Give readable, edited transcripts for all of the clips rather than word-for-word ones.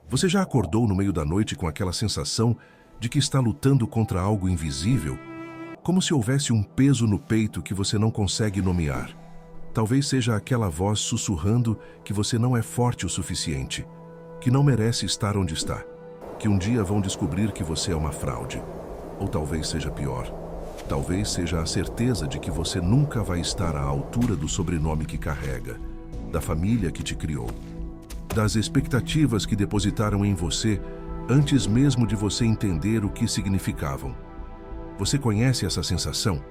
Você já acordou no meio da noite com aquela sensação de que está lutando contra algo invisível? Como se houvesse um peso no peito que você não consegue nomear. Talvez seja aquela voz sussurrando que você não é forte o suficiente, que não merece estar onde está, que um dia vão descobrir que você é uma fraude. Ou talvez seja pior. Talvez seja a certeza de que você nunca vai estar à altura do sobrenome que carrega, da família que te criou, das expectativas que depositaram em você antes mesmo de você entender o que significavam. Você conhece essa sensação?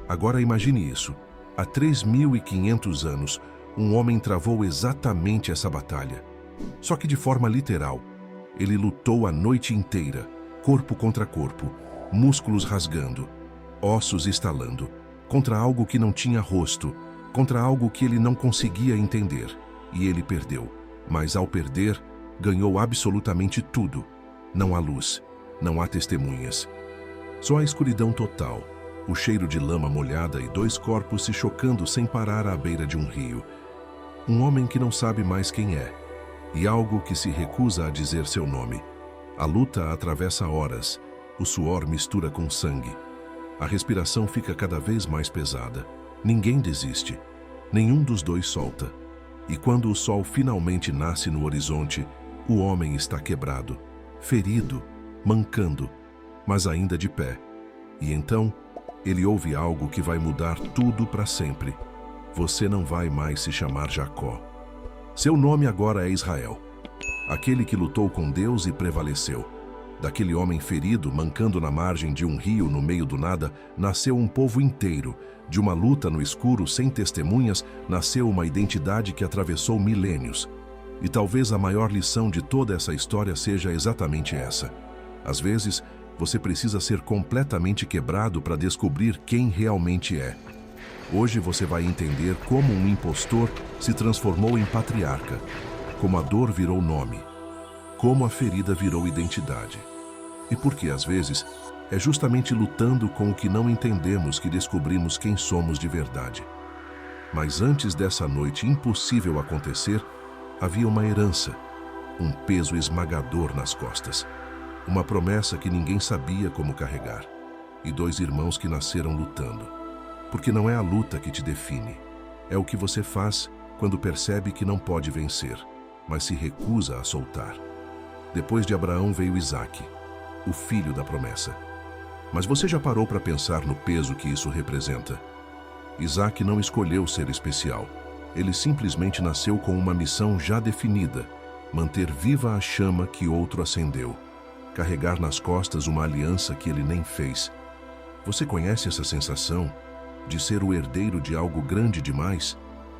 Agora imagine isso. Há 3.500 anos, um homem travou exatamente essa batalha. Só que de forma literal. Ele lutou a noite inteira, corpo contra corpo, músculos rasgando, ossos estalando, contra algo que não tinha rosto, contra algo que ele não conseguia entender. E ele perdeu. Mas ao perder, ganhou absolutamente tudo. Não há luz, não há testemunhas. Só a escuridão total, o cheiro de lama molhada e dois corpos se chocando sem parar à beira de um rio. Um homem que não sabe mais quem é, e algo que se recusa a dizer seu nome. A luta atravessa horas, o suor mistura com sangue. A respiração fica cada vez mais pesada. Ninguém desiste, nenhum dos dois solta. E quando o sol finalmente nasce no horizonte, o homem está quebrado, ferido, mancando, mas ainda de pé. E então, ele ouve algo que vai mudar tudo para sempre. Você não vai mais se chamar Jacó. Seu nome agora é Israel, aquele que lutou com Deus e prevaleceu. Daquele homem ferido, mancando na margem de um rio no meio do nada, nasceu um povo inteiro. De uma luta no escuro sem testemunhas, nasceu uma identidade que atravessou milênios. E talvez a maior lição de toda essa história seja exatamente essa. Às vezes, você precisa ser completamente quebrado para descobrir quem realmente é. Hoje você vai entender como um impostor se transformou em patriarca, como a dor virou nome, como a ferida virou identidade. E porque, às vezes, é justamente lutando com o que não entendemos que descobrimos quem somos de verdade. Mas antes dessa noite impossível acontecer, havia uma herança, um peso esmagador nas costas, uma promessa que ninguém sabia como carregar, e dois irmãos que nasceram lutando. Porque não é a luta que te define, é o que você faz quando percebe que não pode vencer, mas se recusa a soltar. Depois de Abraão veio Isaque, o filho da promessa. Mas você já parou para pensar no peso que isso representa? Isaque não escolheu ser especial. Ele simplesmente nasceu com uma missão já definida: manter viva a chama que outro acendeu, carregar nas costas uma aliança que ele nem fez. Você conhece essa sensação de ser o herdeiro de algo grande demais?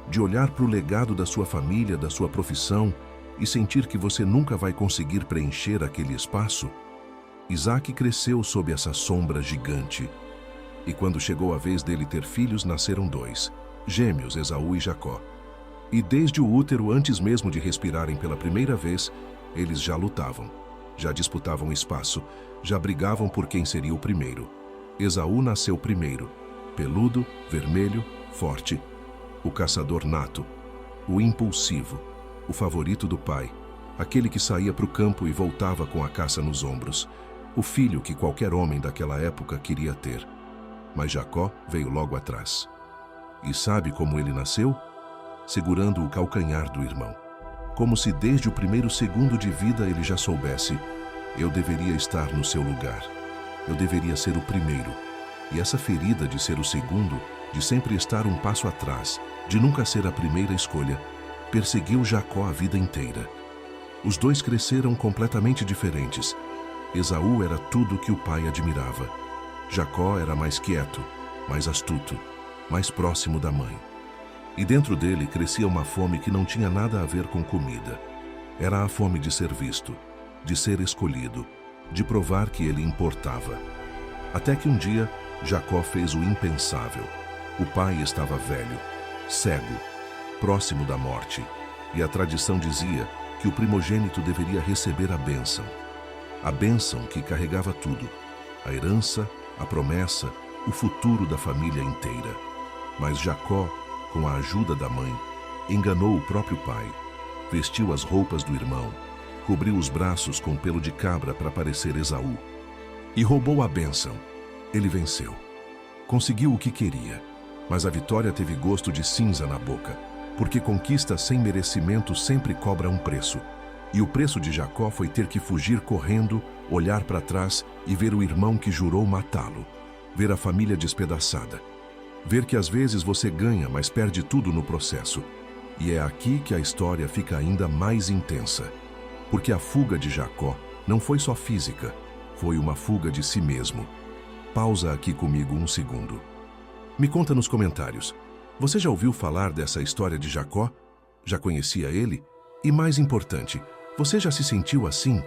De olhar para o legado da sua família, da sua profissão e sentir que você nunca vai conseguir preencher aquele espaço? Isaque cresceu sob essa sombra gigante. E quando chegou a vez dele ter filhos, nasceram dois, gêmeos, Esaú e Jacó. E desde o útero, antes mesmo de respirarem pela primeira vez, eles já lutavam, já disputavam espaço, já brigavam por quem seria o primeiro. Esaú nasceu primeiro, peludo, vermelho, forte, o caçador nato, o impulsivo, o favorito do pai, aquele que saía para o campo e voltava com a caça nos ombros, o filho que qualquer homem daquela época queria ter. Mas Jacó veio logo atrás. E sabe como ele nasceu? Segurando o calcanhar do irmão. Como se desde o primeiro segundo de vida ele já soubesse: eu deveria estar no seu lugar. Eu deveria ser o primeiro. E essa ferida de ser o segundo, de sempre estar um passo atrás, de nunca ser a primeira escolha, perseguiu Jacó a vida inteira. Os dois cresceram completamente diferentes. Esaú era tudo que o pai admirava. Jacó era mais quieto, mais astuto, mais próximo da mãe. E dentro dele crescia uma fome que não tinha nada a ver com comida. Era a fome de ser visto, de ser escolhido, de provar que ele importava. Até que um dia, Jacó fez o impensável. O pai estava velho, cego, próximo da morte, e a tradição dizia que o primogênito deveria receber a bênção. A bênção que carregava tudo, a herança, a promessa, o futuro da família inteira. Mas Jacó, com a ajuda da mãe, enganou o próprio pai, vestiu as roupas do irmão, cobriu os braços com pelo de cabra para parecer Esaú. E roubou a bênção. Ele venceu. Conseguiu o que queria, mas a vitória teve gosto de cinza na boca, porque conquista sem merecimento sempre cobra um preço. E o preço de Jacó foi ter que fugir correndo, olhar para trás e ver o irmão que jurou matá-lo, ver a família despedaçada, ver que às vezes você ganha, mas perde tudo no processo. E é aqui que a história fica ainda mais intensa, porque a fuga de Jacó não foi só física, foi uma fuga de si mesmo. Pausa aqui comigo um segundo. Me conta nos comentários, você já ouviu falar dessa história de Jacó? Já conhecia ele? E mais importante, você já se sentiu assim?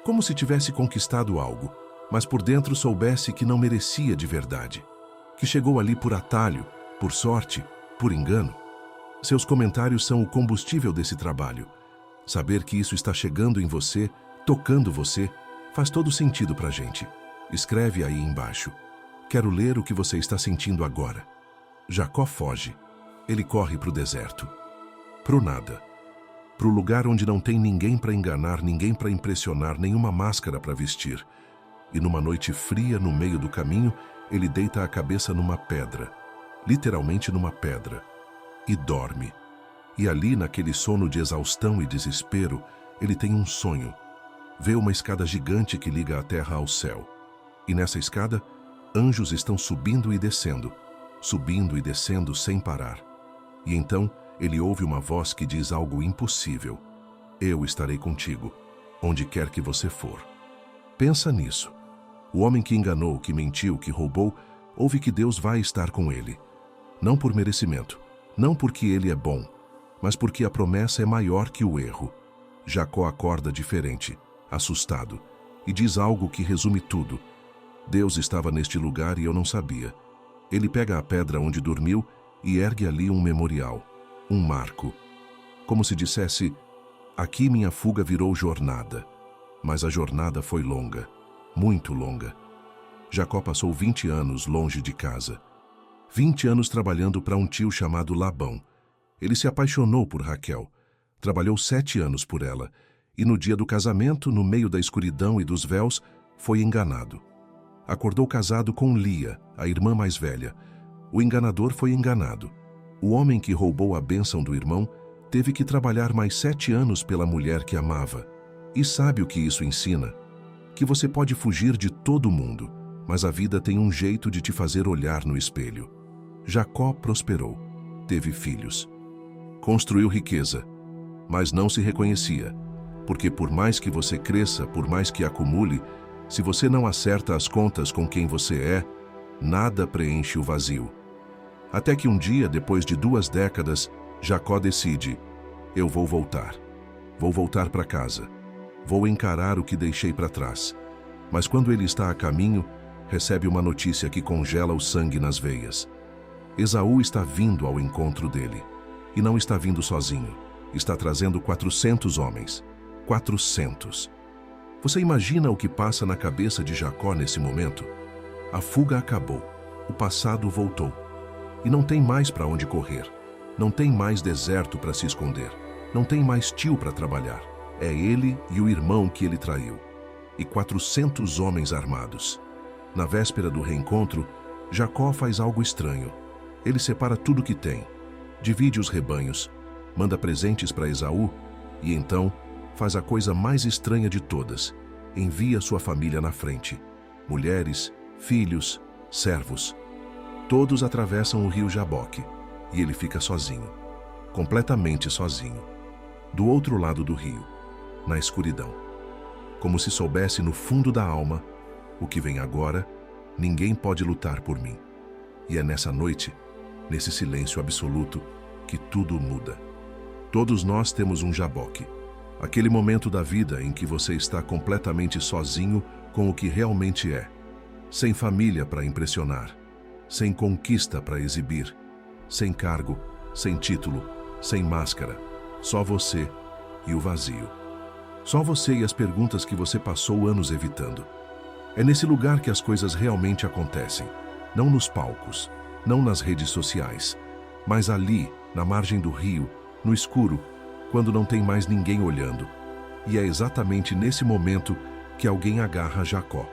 Como se tivesse conquistado algo, mas por dentro soubesse que não merecia de verdade, que chegou ali por atalho, por sorte, por engano? Seus comentários são o combustível desse trabalho. Saber que isso está chegando em você, tocando você, faz todo sentido pra gente. Escreve aí embaixo. Quero ler o que você está sentindo agora. Jacó foge. Ele corre pro deserto. Pro nada. Pro lugar onde não tem ninguém para enganar, ninguém para impressionar, nenhuma máscara para vestir. E numa noite fria, no meio do caminho, ele deita a cabeça numa pedra. Literalmente numa pedra. E dorme. E ali, naquele sono de exaustão e desespero, ele tem um sonho. Vê uma escada gigante que liga a terra ao céu. E nessa escada, anjos estão subindo e descendo sem parar. E então, ele ouve uma voz que diz algo impossível. Eu estarei contigo, onde quer que você for. Pensa nisso. O homem que enganou, que mentiu, que roubou, ouve que Deus vai estar com ele. Não por merecimento, não porque ele é bom, mas porque a promessa é maior que o erro. Jacó acorda diferente, assustado, e diz algo que resume tudo. Deus estava neste lugar e eu não sabia. Ele pega a pedra onde dormiu e ergue ali um memorial, um marco. Como se dissesse, aqui minha fuga virou jornada. Mas a jornada foi longa, muito longa. Jacó passou 20 anos longe de casa. 20 anos trabalhando para um tio chamado Labão. Ele se apaixonou por Raquel. Trabalhou 7 anos por ela. E no dia do casamento, no meio da escuridão e dos véus, foi enganado. Acordou casado com Lia, a irmã mais velha. O enganador foi enganado. O homem que roubou a bênção do irmão teve que trabalhar mais 7 anos pela mulher que amava. E sabe o que isso ensina? Que você pode fugir de todo mundo, mas a vida tem um jeito de te fazer olhar no espelho. Jacó prosperou, teve filhos. Construiu riqueza, mas não se reconhecia, porque por mais que você cresça, por mais que acumule, se você não acerta as contas com quem você é, nada preenche o vazio. Até que um dia, depois de 2 décadas, Jacó decide, eu vou voltar para casa, vou encarar o que deixei para trás. Mas quando ele está a caminho, recebe uma notícia que congela o sangue nas veias. Esaú está vindo ao encontro dele. E não está vindo sozinho. Está trazendo 400 homens. 400. Você imagina o que passa na cabeça de Jacó nesse momento? A fuga acabou. O passado voltou. E não tem mais para onde correr. Não tem mais deserto para se esconder. Não tem mais tio para trabalhar. É ele e o irmão que ele traiu. E 400 homens armados. Na véspera do reencontro, Jacó faz algo estranho. Ele separa tudo que tem, divide os rebanhos, manda presentes para Esaú e então faz a coisa mais estranha de todas. Envia sua família na frente. Mulheres, filhos, servos. Todos atravessam o rio Jaboque e ele fica sozinho, completamente sozinho, do outro lado do rio, na escuridão. Como se soubesse no fundo da alma, o que vem agora, ninguém pode lutar por mim. E é nessa noite, nesse silêncio absoluto, que tudo muda. Todos nós temos um Jaboque. Aquele momento da vida em que você está completamente sozinho com o que realmente é. Sem família para impressionar. Sem conquista para exibir. Sem cargo, sem título, sem máscara. Só você e o vazio. Só você e as perguntas que você passou anos evitando. É nesse lugar que as coisas realmente acontecem. Não nos palcos, não nas redes sociais, mas ali, na margem do rio, no escuro, quando não tem mais ninguém olhando. E é exatamente nesse momento que alguém agarra Jacó.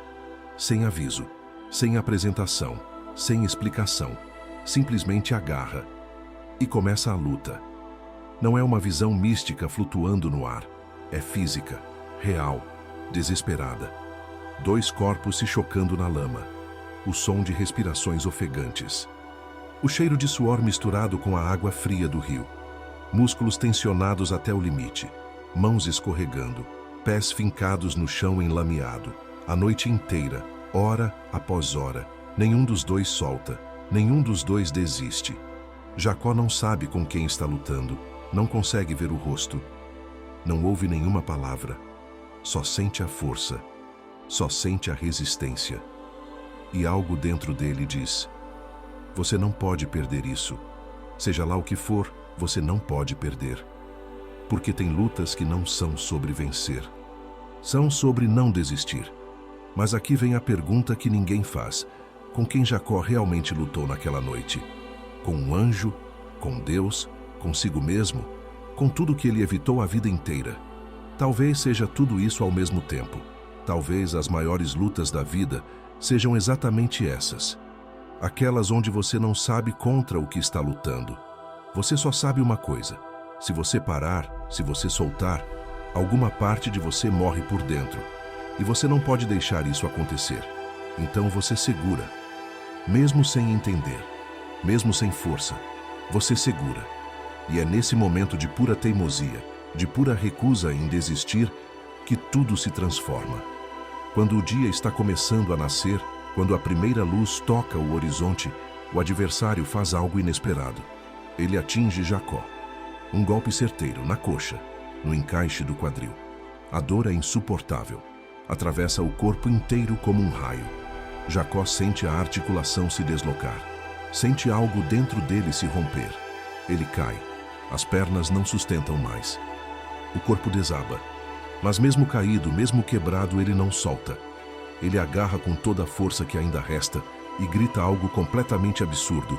Sem aviso, sem apresentação, sem explicação. Simplesmente agarra. E começa a luta. Não é uma visão mística flutuando no ar. É física, real, desesperada. Dois corpos se chocando na lama. O som de respirações ofegantes. O cheiro de suor misturado com a água fria do rio. Músculos tensionados até o limite. Mãos escorregando. Pés fincados no chão enlameado. A noite inteira, hora após hora. Nenhum dos dois solta. Nenhum dos dois desiste. Jacó não sabe com quem está lutando. Não consegue ver o rosto. Não ouve nenhuma palavra. Só sente a força. Só sente a resistência. E algo dentro dele diz: você não pode perder isso. Seja lá o que for, você não pode perder. Porque tem lutas que não são sobre vencer. São sobre não desistir. Mas aqui vem a pergunta que ninguém faz. Com quem Jacó realmente lutou naquela noite? Com um anjo? Com Deus? Consigo mesmo? Com tudo que ele evitou a vida inteira? Talvez seja tudo isso ao mesmo tempo. Talvez as maiores lutas da vida sejam exatamente essas. Aquelas onde você não sabe contra o que está lutando. Você só sabe uma coisa: se você parar, se você soltar, alguma parte de você morre por dentro. E você não pode deixar isso acontecer. Então você segura. Mesmo sem entender, mesmo sem força, você segura. E é nesse momento de pura teimosia, de pura recusa em desistir, que tudo se transforma. Quando o dia está começando a nascer, quando a primeira luz toca o horizonte, o adversário faz algo inesperado. Ele atinge Jacó. Um golpe certeiro, na coxa, no encaixe do quadril. A dor é insuportável. Atravessa o corpo inteiro como um raio. Jacó sente a articulação se deslocar. Sente algo dentro dele se romper. Ele cai. As pernas não sustentam mais. O corpo desaba. Mas mesmo caído, mesmo quebrado, ele não solta. Ele agarra com toda a força que ainda resta e grita algo completamente absurdo: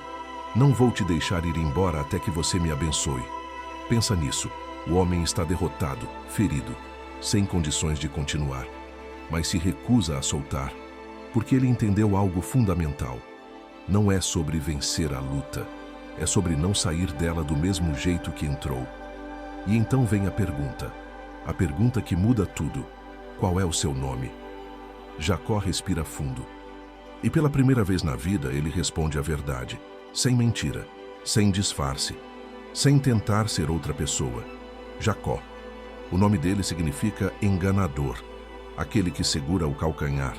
não vou te deixar ir embora até que você me abençoe. Pensa nisso. O homem está derrotado, ferido, sem condições de continuar. Mas se recusa a soltar, porque ele entendeu algo fundamental. Não é sobre vencer a luta. É sobre não sair dela do mesmo jeito que entrou. E então vem a pergunta que muda tudo: qual é o seu nome? Jacó respira fundo. E pela primeira vez na vida ele responde a verdade, sem mentira, sem disfarce, sem tentar ser outra pessoa. Jacó. O nome dele significa enganador, aquele que segura o calcanhar,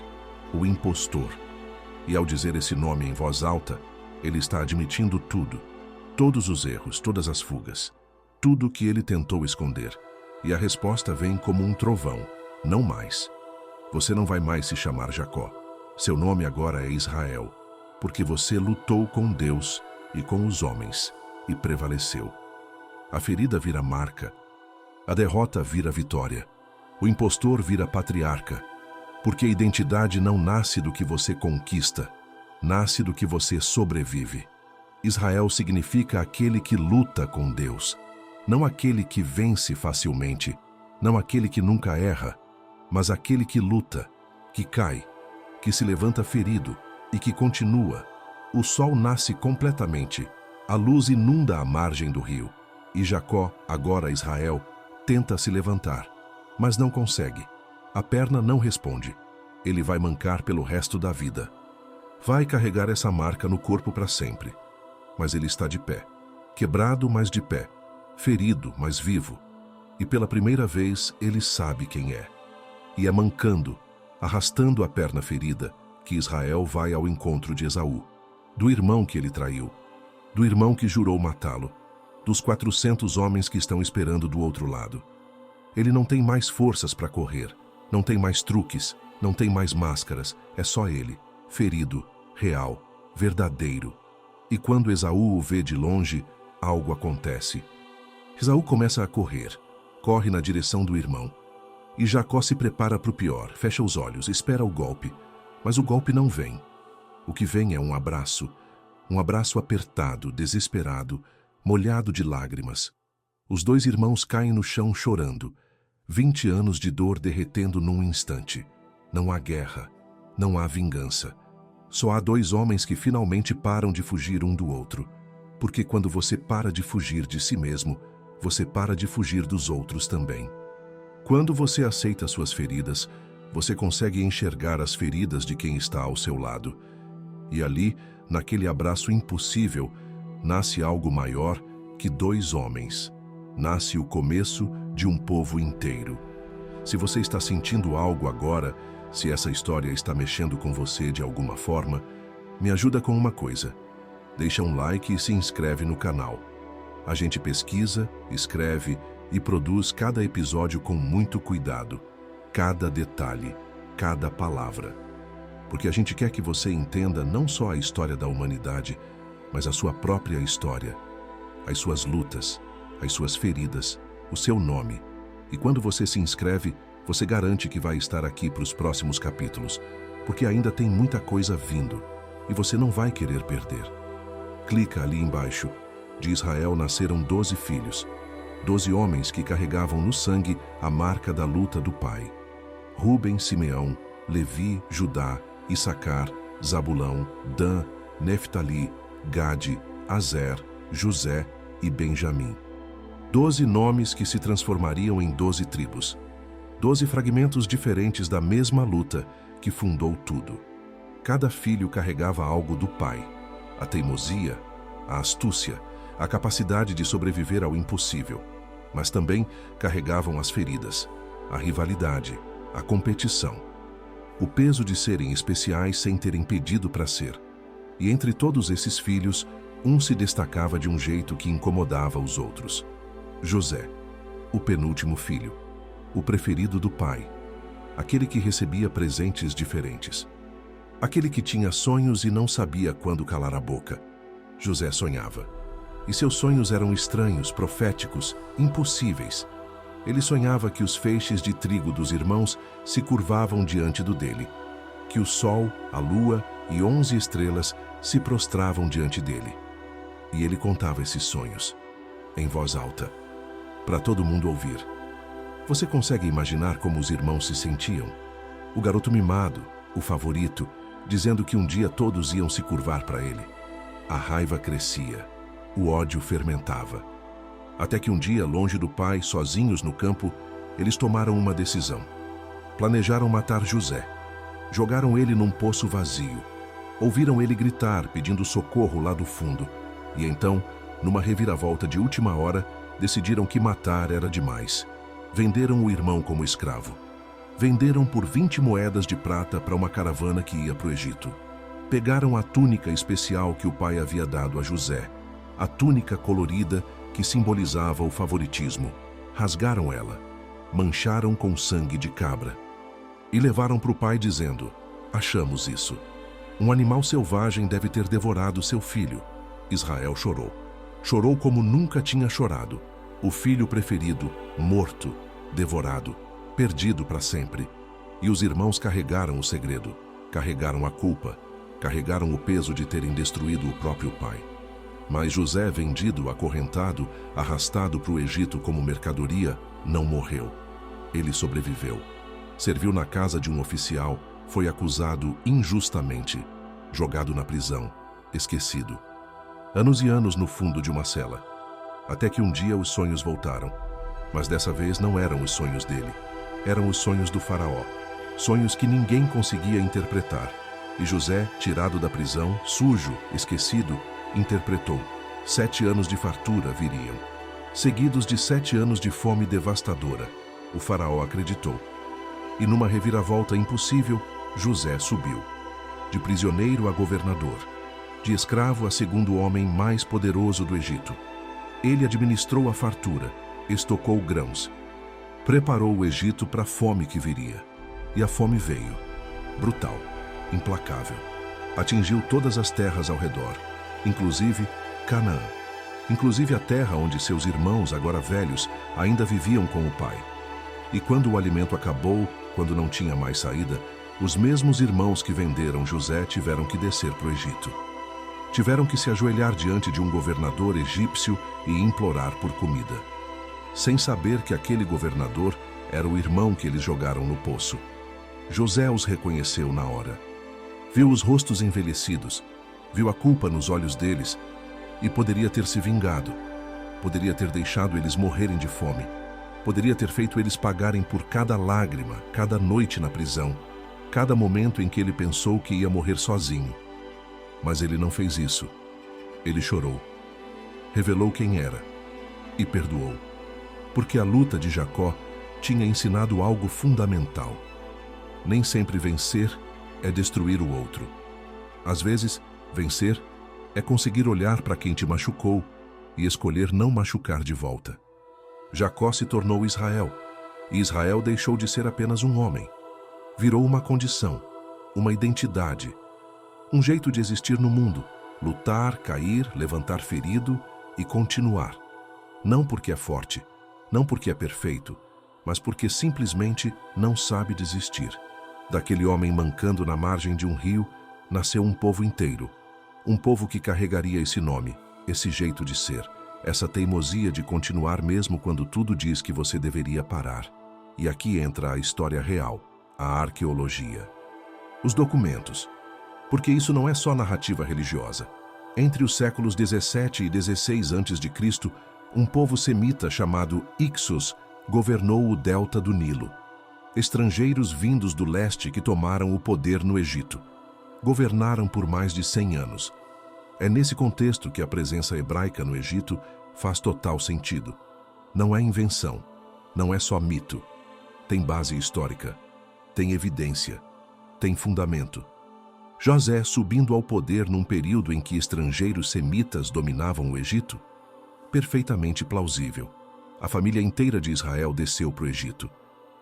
o impostor. E ao dizer esse nome em voz alta, ele está admitindo tudo, todos os erros, todas as fugas, tudo que ele tentou esconder. E a resposta vem como um trovão: não mais. Você não vai mais se chamar Jacó. Seu nome agora é Israel, porque você lutou com Deus e com os homens e prevaleceu. A ferida vira marca, a derrota vira vitória, o impostor vira patriarca, porque a identidade não nasce do que você conquista, nasce do que você sobrevive. Israel significa aquele que luta com Deus, não aquele que vence facilmente, não aquele que nunca erra, mas aquele que luta, que cai, que se levanta ferido e que continua. O sol nasce completamente, a luz inunda a margem do rio, e Jacó, agora Israel, tenta se levantar, mas não consegue. A perna não responde. Ele vai mancar pelo resto da vida. Vai carregar essa marca no corpo para sempre. Mas ele está de pé, quebrado, mas de pé, ferido, mas vivo. E pela primeira vez ele sabe quem é. E é mancando, arrastando a perna ferida, que Israel vai ao encontro de Esaú, do irmão que ele traiu, do irmão que jurou matá-lo, dos 400 homens que estão esperando do outro lado. Ele não tem mais forças para correr, não tem mais truques, não tem mais máscaras, é só ele, ferido, real, verdadeiro. E quando Esaú o vê de longe, algo acontece. Esaú começa a correr, corre na direção do irmão. E Jacó se prepara para o pior, fecha os olhos, espera o golpe, mas o golpe não vem. O que vem é um abraço apertado, desesperado, molhado de lágrimas. Os dois irmãos caem no chão chorando. 20 anos de dor derretendo num instante. Não há guerra, não há vingança. Só há dois homens que finalmente param de fugir um do outro. Porque quando você para de fugir de si mesmo, você para de fugir dos outros também. Quando você aceita suas feridas, você consegue enxergar as feridas de quem está ao seu lado. E ali, naquele abraço impossível, nasce algo maior que dois homens. Nasce o começo de um povo inteiro. Se você está sentindo algo agora, se essa história está mexendo com você de alguma forma, me ajuda com uma coisa. Deixa um like e se inscreve no canal. A gente pesquisa, escreve e produz cada episódio com muito cuidado. Cada detalhe, cada palavra. Porque a gente quer que você entenda não só a história da humanidade, mas a sua própria história. As suas lutas, as suas feridas, o seu nome. E quando você se inscreve, você garante que vai estar aqui para os próximos capítulos, porque ainda tem muita coisa vindo e você não vai querer perder. Clica ali embaixo. De Israel nasceram 12 filhos, 12 homens que carregavam no sangue a marca da luta do pai. Ruben, Simeão, Levi, Judá, Issacar, Zabulão, Dan, Neftali, Gade, Azer, José e Benjamim. 12 nomes que se transformariam em 12 tribos. 12 fragmentos diferentes da mesma luta que fundou tudo. Cada filho carregava algo do pai: a teimosia, a astúcia, a capacidade de sobreviver ao impossível. Mas também carregavam as feridas, a rivalidade, a competição, o peso de serem especiais sem terem pedido para ser. E entre todos esses filhos, um se destacava de um jeito que incomodava os outros. José, o penúltimo filho, o preferido do pai, aquele que recebia presentes diferentes, aquele que tinha sonhos e não sabia quando calar a boca. José sonhava. E seus sonhos eram estranhos, proféticos, impossíveis. Ele sonhava que os feixes de trigo dos irmãos se curvavam diante do dele, que o sol, a lua e 11 estrelas se prostravam diante dele. E ele contava esses sonhos, em voz alta, para todo mundo ouvir. Você consegue imaginar como os irmãos se sentiam? O garoto mimado, o favorito, dizendo que um dia todos iam se curvar para ele. A raiva crescia, o ódio fermentava. Até que um dia, longe do pai, sozinhos no campo, eles tomaram uma decisão. Planejaram matar José. Jogaram ele num poço vazio. Ouviram ele gritar, pedindo socorro lá do fundo. E então, numa reviravolta de última hora, decidiram que matar era demais. Venderam o irmão como escravo. Venderam por 20 moedas de prata para uma caravana que ia para o Egito. Pegaram a túnica especial que o pai havia dado a José, a túnica colorida que simbolizava o favoritismo. Rasgaram ela, mancharam com sangue de cabra e levaram para o pai dizendo: achamos isso. Um animal selvagem deve ter devorado seu filho. Israel chorou. Chorou como nunca tinha chorado. O filho preferido, morto, devorado, perdido para sempre. E os irmãos carregaram o segredo, carregaram a culpa, carregaram o peso de terem destruído o próprio pai. Mas José, vendido, acorrentado, arrastado para o Egito como mercadoria, não morreu. Ele sobreviveu. Serviu na casa de um oficial, foi acusado injustamente, jogado na prisão, esquecido. Anos e anos no fundo de uma cela. Até que um dia os sonhos voltaram. Mas dessa vez não eram os sonhos dele. Eram os sonhos do faraó. Sonhos que ninguém conseguia interpretar. E José, tirado da prisão, sujo, esquecido, interpretou. 7 anos de fartura viriam, seguidos de 7 anos de fome devastadora. O faraó acreditou. E numa reviravolta impossível, José subiu. De prisioneiro a governador. De escravo a segundo homem mais poderoso do Egito. Ele administrou a fartura, estocou grãos. Preparou o Egito para a fome que viria. E a fome veio. Brutal, implacável. Atingiu todas as terras ao redor, inclusive Canaã. Inclusive a terra onde seus irmãos, agora velhos, ainda viviam com o pai. E quando o alimento acabou, quando não tinha mais saída, os mesmos irmãos que venderam José tiveram que descer para o Egito. Tiveram que se ajoelhar diante de um governador egípcio e implorar por comida. Sem saber que aquele governador Era o irmão que eles jogaram no poço. José os reconheceu na hora. Viu os rostos envelhecidos, viu a culpa nos olhos deles e poderia ter se vingado. Poderia ter deixado eles morrerem de fome. Poderia ter feito eles pagarem por cada lágrima, cada noite na prisão, cada momento em que ele pensou que ia morrer sozinho. Mas ele não fez isso. Ele chorou, revelou quem era e perdoou. Porque a luta de Jacó tinha ensinado algo fundamental. Nem sempre vencer é destruir o outro. Às vezes, vencer é conseguir olhar para quem te machucou e escolher não machucar de volta. Jacó se tornou Israel, e Israel deixou de ser apenas um homem. Virou uma condição, uma identidade, um jeito de existir no mundo, lutar, cair, levantar ferido e continuar. Não porque é forte, não porque é perfeito, mas porque simplesmente não sabe desistir. Daquele homem mancando na margem de um rio, nasceu um povo inteiro. Um povo que carregaria esse nome, esse jeito de ser, essa teimosia de continuar mesmo quando tudo diz que você deveria parar. E aqui entra a história real, a arqueologia. Os documentos. Porque isso não é só narrativa religiosa. Entre os séculos 17 e 16 a.C., um povo semita chamado Ixos governou o delta do Nilo. Estrangeiros vindos do leste que tomaram o poder no Egito. Governaram por mais de 100 anos. É nesse contexto que a presença hebraica no Egito faz total sentido. Não é invenção, não é só mito. Tem base histórica, tem evidência, tem fundamento. José subindo ao poder num período em que estrangeiros semitas dominavam o Egito? Perfeitamente plausível. A família inteira de Israel desceu para o Egito.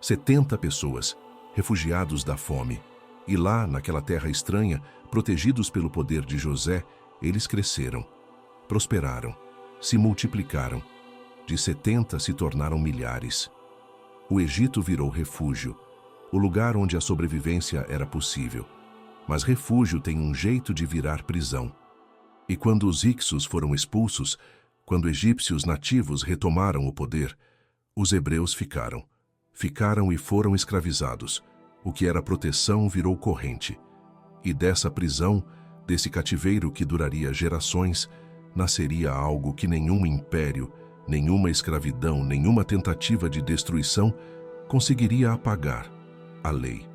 70 pessoas, refugiados da fome. E lá, naquela terra estranha, protegidos pelo poder de José, eles cresceram, prosperaram, se multiplicaram. De 70 se tornaram milhares. O Egito virou refúgio, o lugar onde a sobrevivência era possível. Mas refúgio tem um jeito de virar prisão. E quando os Ixos foram expulsos, quando egípcios nativos retomaram o poder, os hebreus ficaram. Ficaram e foram escravizados. O que era proteção virou corrente. E dessa prisão, desse cativeiro que duraria gerações, nasceria algo que nenhum império, nenhuma escravidão, nenhuma tentativa de destruição conseguiria apagar: a lei.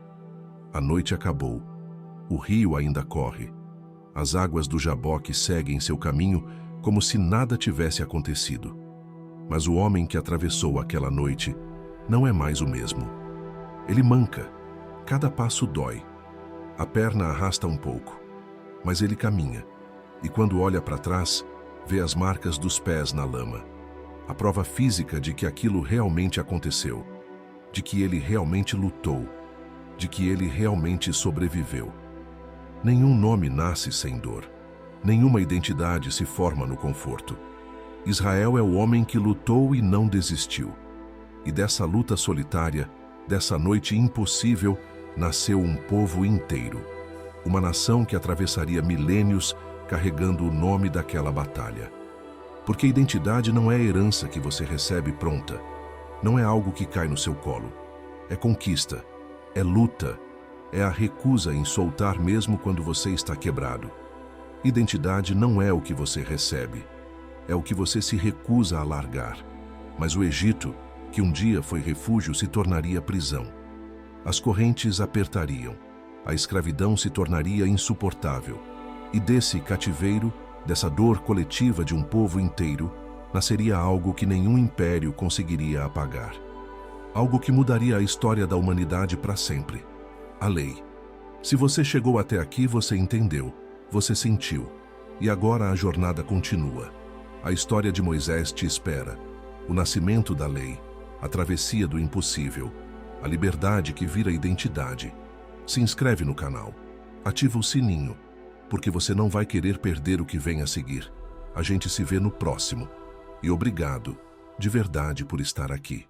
A noite acabou. O rio ainda corre. As águas do Jaboque seguem seu caminho como se nada tivesse acontecido. Mas o homem que atravessou aquela noite não é mais o mesmo. Ele manca. Cada passo dói. A perna arrasta um pouco. Mas ele caminha. E quando olha para trás, vê as marcas dos pés na lama. A prova física de que aquilo realmente aconteceu. De que ele realmente lutou. De que ele realmente sobreviveu. Nenhum nome nasce sem dor. Nenhuma identidade se forma no conforto. Israel é o homem que lutou e não desistiu. E dessa luta solitária, dessa noite impossível, nasceu um povo inteiro. Uma nação que atravessaria milênios carregando o nome daquela batalha. Porque identidade não é herança que você recebe pronta. Não é algo que cai no seu colo. É conquista, é luta, é a recusa em soltar mesmo quando você está quebrado. Identidade não é o que você recebe, é o que você se recusa a largar. Mas o Egito, que um dia foi refúgio, se tornaria prisão. As correntes apertariam, a escravidão se tornaria insuportável. E desse cativeiro, dessa dor coletiva de um povo inteiro, nasceria algo que nenhum império conseguiria apagar. Algo que mudaria a história da humanidade para sempre. A lei. Se você chegou até aqui, você entendeu, você sentiu. E agora a jornada continua. A história de Moisés te espera. O nascimento da lei, a travessia do impossível, a liberdade que vira identidade. Se inscreve no canal. Ativa o sininho, porque você não vai querer perder o que vem a seguir. A gente se vê no próximo. E obrigado, de verdade, por estar aqui.